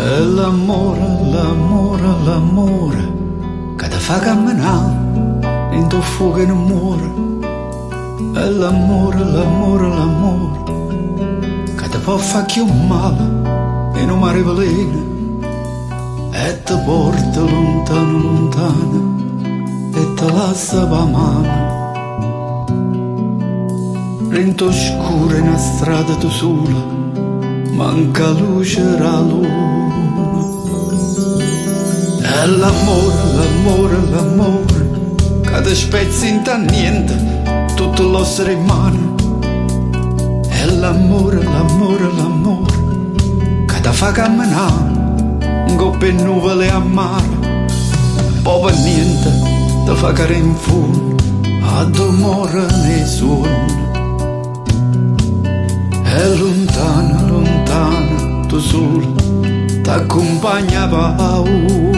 È l'amore, l'amore, l'amore che ti fa camminare in tuo fuoco e non muore. È l'amore, l'amore, l'amore che ti può fare più male in un mare veleno e ti porta lontano, lontano e ti lascia per mano. Rento scura in una strada tu sola, manca luce la luna. È l'amore, l'amore, l'amore che ti spezzi in niente tutto l'essere in mano. È l'amore, l'amore, l'amore che ti fa camminare un coppia in nuvole a mare. Poi per niente ti fa cadere in fondo a domore nei suoni. È lontana, lontana, tu solo t'accompagna paura.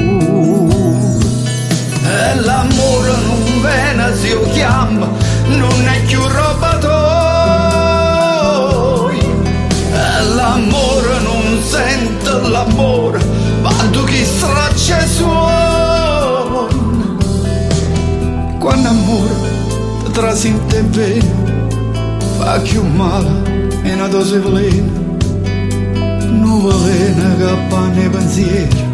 E l'amore non viene se io chiamo, non è più roba tua. E l'amore non sente l'amore, ma tu chi straccia suona. Quando amore ti trasinte bene, fa più male e una dose veleno. Non veleno che appanna i pensieri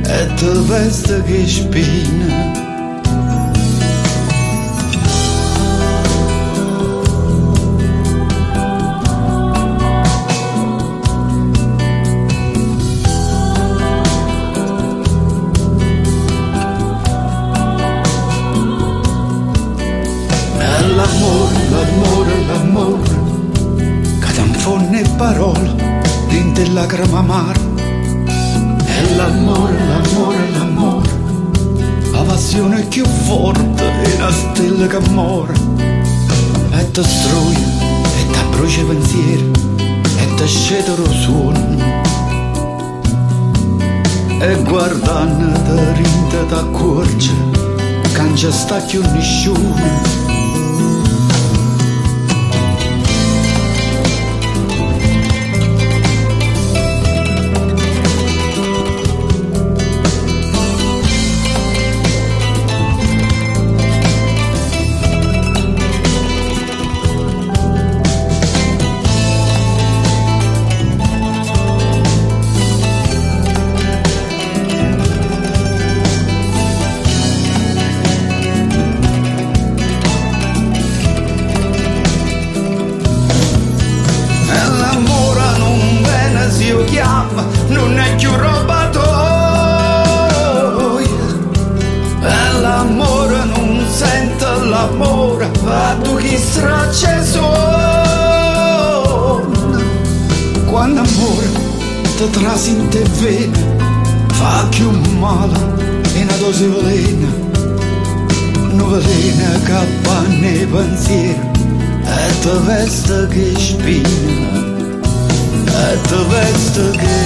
e te veste che spina. È l'amore, l'amore, l'amore che t'infonne parole dinte lacrime amare. È l'amore, l'amore, l'amore, la passione più forte è una stella che muore e ti struia e ti brucia i pensieri e ti scende lo suono. E guardando te rinde t'accorge che non c'è sta più nessuno. Io chiamo, non è più roba tua. E l'amore non sente l'amore, ma tu chi straccia suona. Quando amore ti trasinte vene, fa più male e una dose velena. Non velena che appanna i pensieri e ti veste che spina. At the best again.